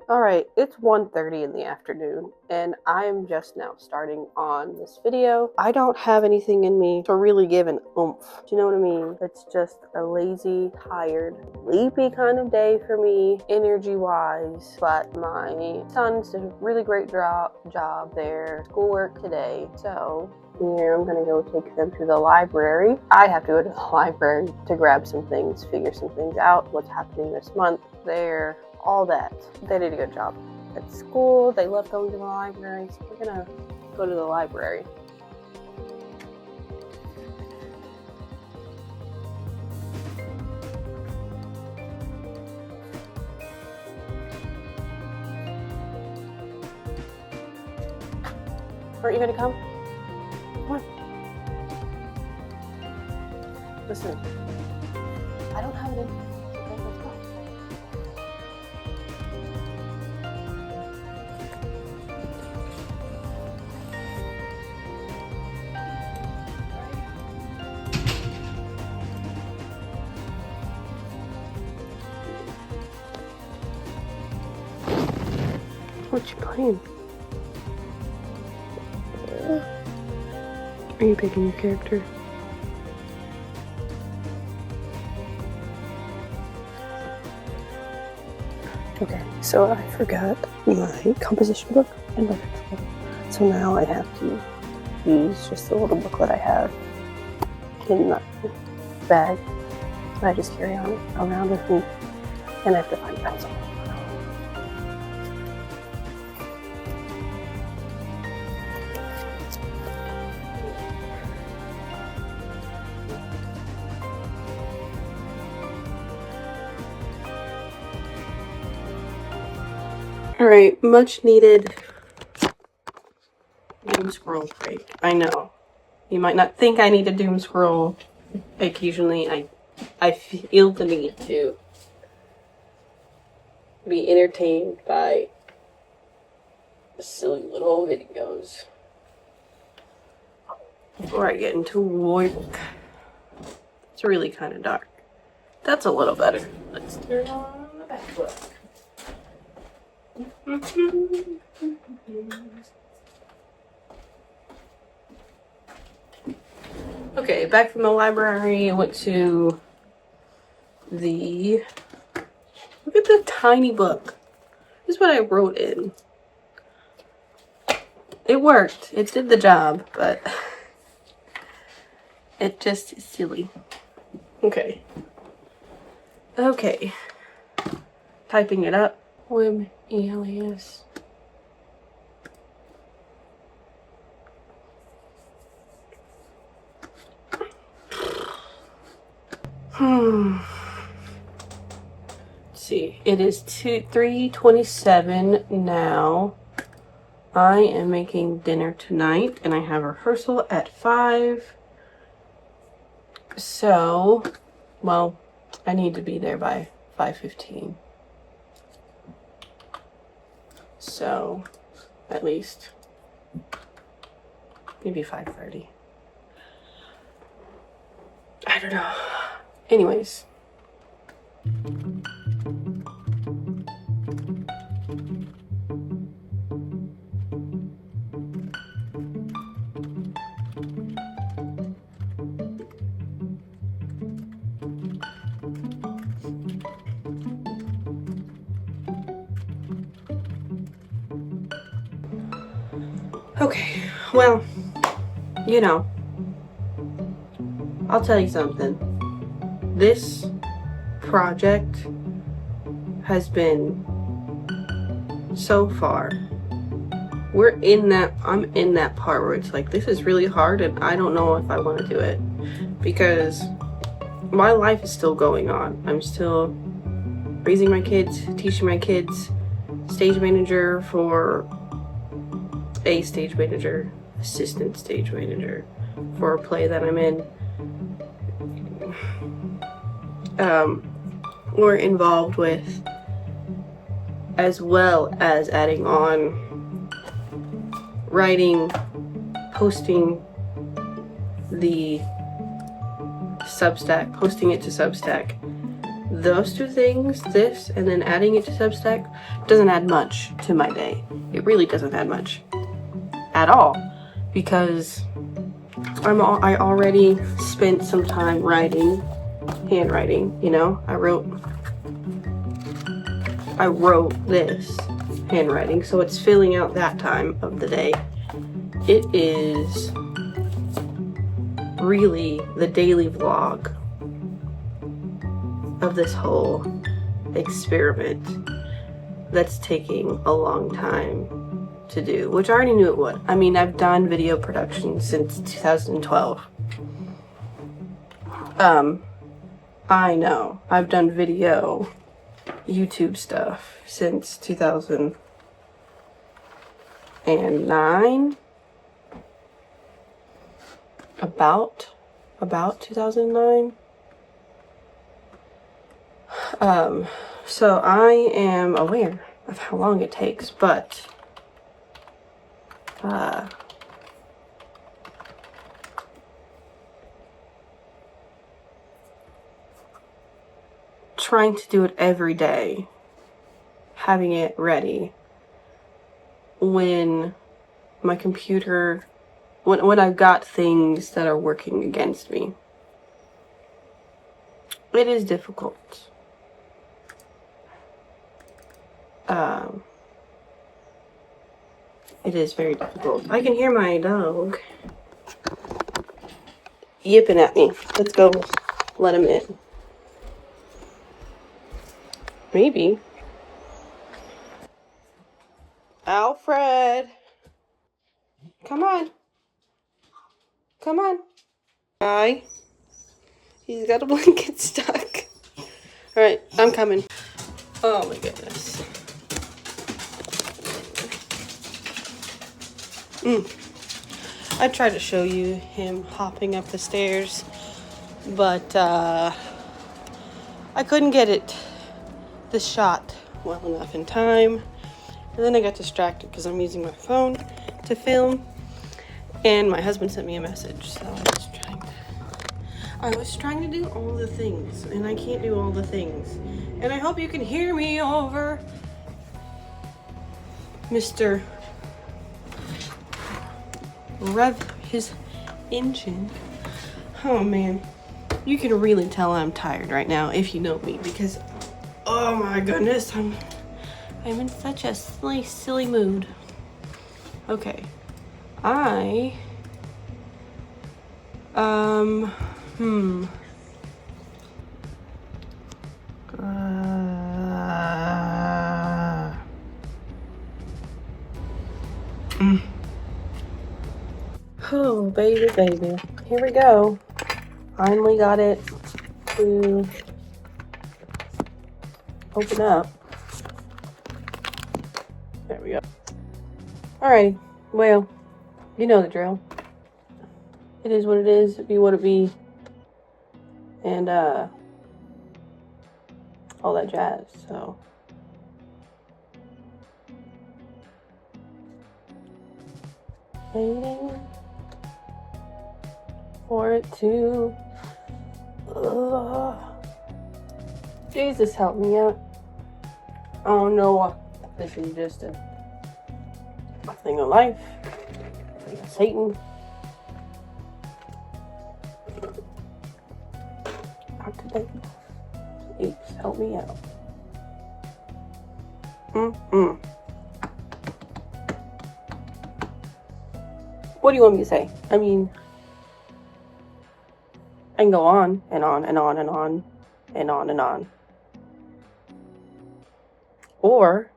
Alright, it's 1:30 in the afternoon, and I am just now starting on this video. I don't have anything in me to really give an oomph. Do you know what I mean? It's just a lazy, tired, sleepy kind of day for me, energy-wise, but my son's did a really great job there. Schoolwork today, so here I'm gonna go take them to the library. I have to go to the library to grab some things, figure some things out, what's happening this month there. All that. They did a good job. At school, they love going to the library, so we're gonna go to the library. Aren't you gonna come? Come on. Listen, I don't have it in here. Okay, let's go. What you playing? Are you picking your character? Okay, so I forgot my composition book and my pencil. So now I have to use just the little booklet I have in the bag. I just carry on around with me, and I have to find a pencil. Alright, much needed doom scroll break. I know. You might not think I need a doom scroll. Occasionally I feel the need to be entertained by silly little videos before I get into work. It's really kind of dark. That's a little better. Let's turn on the back book. Okay, back from the library, I went to the... Look at the tiny book. This is what I wrote in. It worked. It did the job, but it just is silly. Okay. Okay. Typing it up. Omelas. Let's see. It is 3:27 now. I am making dinner tonight, and I have rehearsal at 5. So, well, I need to be there by 5:15. So, at least, maybe 5:30. I don't know. Anyways. Okay, well, you know, I'll tell you something. This project has been so far. I'm in that part where it's like, this is really hard and I don't know if I want to do it because my life is still going on. I'm still raising my kids, teaching my kids, stage manager for a stage manager, assistant stage manager for a play that I'm in. We're involved with, as well as adding on writing, posting the Substack, posting it to Substack, those two things, this and then adding it to Substack, doesn't add much to my day. It really doesn't add much at all, because I already spent some time handwriting, you know. I wrote this handwriting, so it's filling out that time of the day. It is really the daily vlog of this whole experiment that's taking a long time to do, which I already knew it would. I mean, I've done video production since 2012. I know I've done video YouTube stuff since 2009, about 2009. So I am aware of how long it takes, but trying to do it every day, having it ready when my computer, when I've got things that are working against me, it is difficult. It is very difficult. I can hear my dog yipping at me. Let's go let him in. Maybe. Alfred! Come on. Come on. Hi. He's got a blanket stuck. Alright, I'm coming. Oh my goodness. I tried to show you him hopping up the stairs, but I couldn't get the shot well enough in time. And then I got distracted because I'm using my phone to film, and my husband sent me a message, so I was trying to do all the things, and I can't do all the things. And I hope you can hear me over Mr. Rev his engine. Oh man, you can really tell I'm tired right now if you know me, because oh my goodness, I'm in such a silly mood. Okay, Oh, baby. Here we go. Finally got it to open up. There we go. Alrighty. Well, you know the drill. It is what it is. It be what it be. And, all that jazz, so. Waiting for it to, Jesus help me out. Oh no, this is just a thing of life, a thing of Satan. Not today. Please help me out. What do you want me to say? I mean, I can go on and on and on and on and on and on. Or